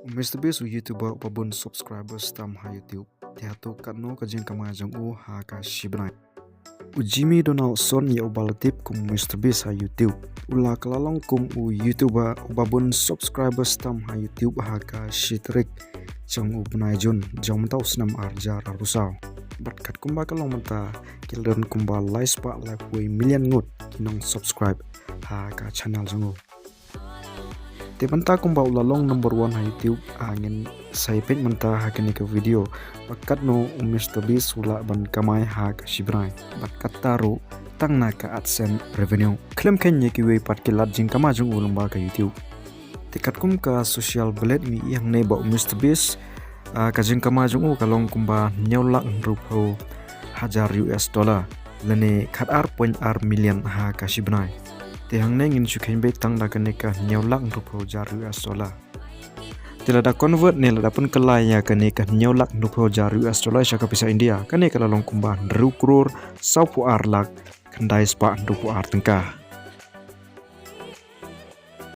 Mr. Beast YouTuber upabun subscribers tam ha YouTube. Tihato katno kajeng kamajang ha ka shibnai. Jimmy Donaldson ya ubalatip kum Mr. Beast ha YouTube. Ula kalalong kum YouTuber upabun subscribers tam ha YouTube ha ka shitrik. Jang ubnai jun jang mentau senam arjar rusau. Batkat kumba kalong menta kildan kumba laispa live way million ngut kinong subscribe ha ka channel jangu. Tebanta kumba ulalong number 1 ha YouTube angin saipet menta hakini ke video bakat no Mr. Beast ula ban kamai ha ka shibrai bakat taru tang na ka AdSense revenue klaim ken ye ki we pat kilat jing kama jung ulung ba ka YouTube tikat kum ka social blade mi yang ne ba Mr. Beast ka jing kama jung kalong kumba nyolak rupo hajar US dollar lene khat R.R million ha ka shibrai Tehang nengin sukain baik tang dah kena kah nyolak rupiah jar US dollar. Tidak ada convert ni lah pun kelaya kena kah nyolak rupiah jar US dollar syaka pisa India kena kalau long kumbah 2 crore 10 lak kendai sepak 20 tengkah.